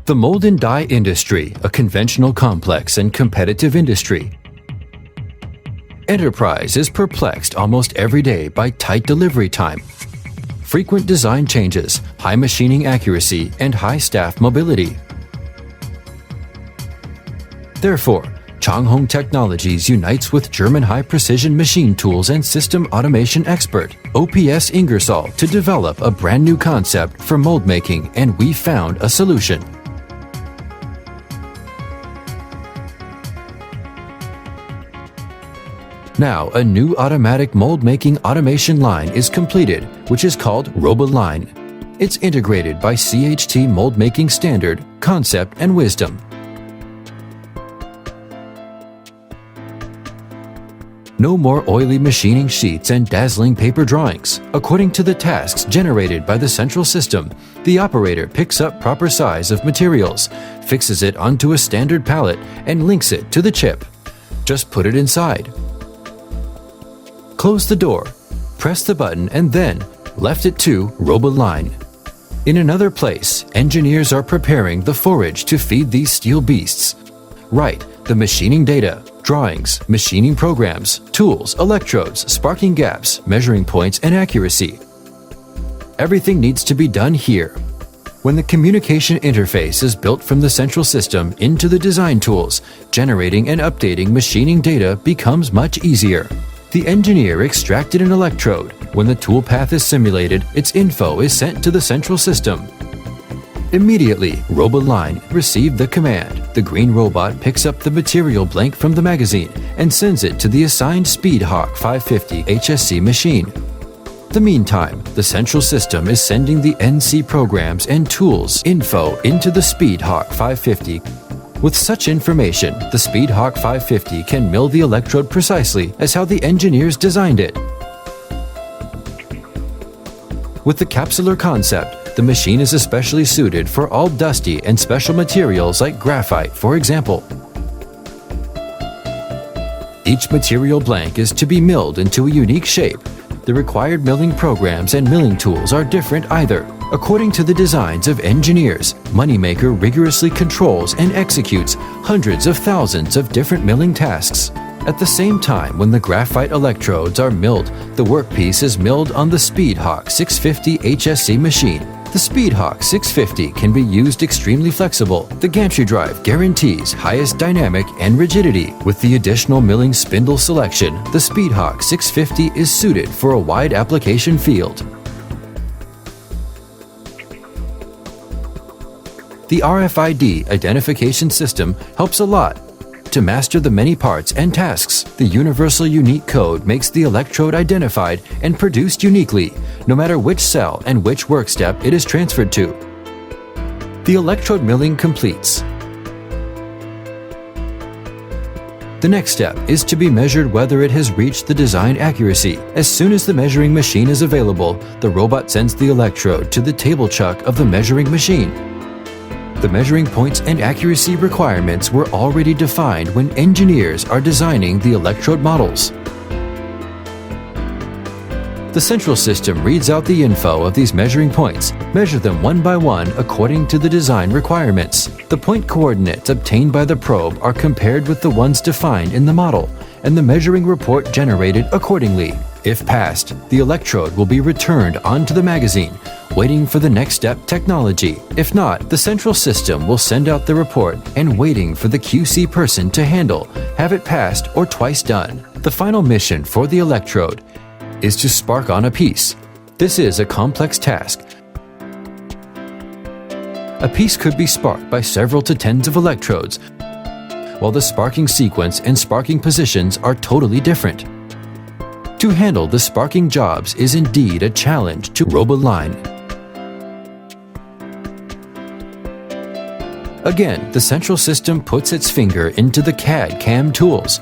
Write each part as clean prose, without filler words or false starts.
The mold and die industry, a conventional, complex, and competitive industry. Enterprise is perplexed almost every day by tight delivery time, frequent design changes, high machining accuracy, and high staff mobility. Therefore, Changhong Technologies unites with German high-precision machine tools and system automation expert OPS Ingersoll to develop a brand new concept for mold making, and we found a solution. Now, a new automatic mold-making automation line is completed, which is called roboline. It's integrated by CHT mold-making standard, concept, and wisdom. No more oily machining sheets and dazzling paper drawings. According to the tasks generated by the central system, the operator picks up proper size of materials, fixes it onto a standard pallet, and links it to the chip. Just put it inside. Close the door, press the button, and then left it to roboline. In another place, engineers are preparing the forage to feed these steel beasts. Write the machining data, drawings, machining programs, tools, electrodes, sparking gaps, measuring points, and accuracy. Everything needs to be done here. When the communication interface is built from the central system into the design tools, generating and updating machining data becomes much easier. The engineer extracted an electrode. When the toolpath is simulated, its info is sent to the central system. Immediately, roboline received the command. The green robot picks up the material blank from the magazine and sends it to the assigned Speedhawk 550 HSC machine. The meantime, the central system is sending the NC programs and tools info into the Speedhawk 550. With such information, the Speedhawk 550 can mill the electrode precisely as how the engineers designed it. With the capsular concept, the machine is especially suited for all dusty and special materials like graphite, for example. Each material blank is to be milled into a unique shape. The required milling programs and milling tools are different either. According to the designs of engineers, Moneymaker rigorously controls and executes hundreds of thousands of different milling tasks. At the same time, when the graphite electrodes are milled, the workpiece is milled on the Speedhawk 650 HSC machine. The Speedhawk 650 can be used extremely flexible. The gantry drive guarantees highest dynamic and rigidity. With the additional milling spindle selection, the Speedhawk 650 is suited for a wide application field. The RFID identification system helps a lot. To master the many parts and tasks, the universal unique code makes the electrode identified and produced uniquely, no matter which cell and which work step it is transferred to. The electrode milling completes. The next step is to be measured whether it has reached the design accuracy. As soon as the measuring machine is available, the robot sends the electrode to the table chuck of the measuring machine. The measuring points and accuracy requirements were already defined when engineers are designing the electrode models. The central system reads out the info of these measuring points, measure them one by one according to the design requirements. The point coordinates obtained by the probe are compared with the ones defined in the model, and the measuring report generated accordingly. If passed, the electrode will be returned onto the magazine, waiting for the next step technology. If not, the central system will send out the report and waiting for the QC person to handle, have it passed or twice done. The final mission for the electrode is to spark on a piece. This is a complex task. A piece could be sparked by several to tens of electrodes, while the sparking sequence and sparking positions are totally different. To handle the sparking jobs is indeed a challenge to roboline. Again, the central system puts its finger into the CAD/CAM tools.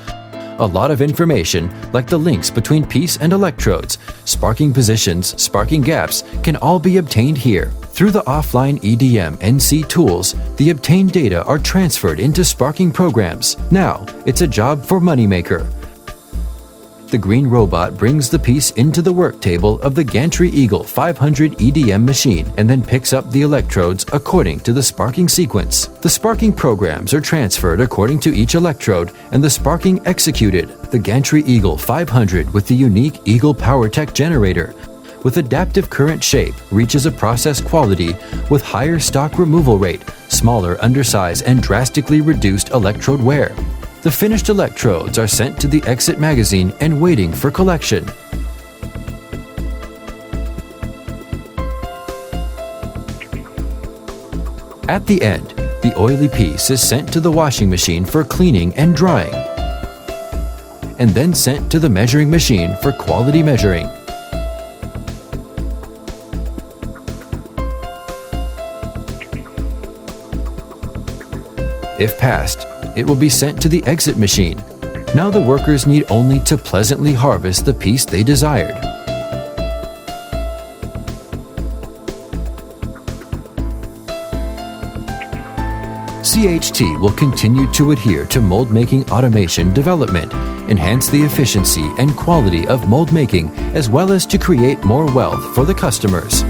A lot of information, like the links between piece and electrodes, sparking positions, sparking gaps, can all be obtained here. Through the offline EDM NC tools, the obtained data are transferred into sparking programs. Now, it's a job for Moneymaker. The green robot brings the piece into the work table of the Gantry Eagle 500 EDM machine and then picks up the electrodes according to the sparking sequence. The sparking programs are transferred according to each electrode and the sparking executed. The Gantry Eagle 500 with the unique Eagle PowerTech generator with adaptive current shape reaches a process quality with higher stock removal rate, smaller undersize, and drastically reduced electrode wear. The finished electrodes are sent to the exit magazine and waiting for collection. At the end, the oily piece is sent to the washing machine for cleaning and drying, and then sent to the measuring machine for quality measuring. If passed, it will be sent to the exit machine. Now the workers need only to pleasantly harvest the piece they desired. CHT will continue to adhere to mold-making automation development, enhance the efficiency and quality of mold making, as well as to create more wealth for the customers.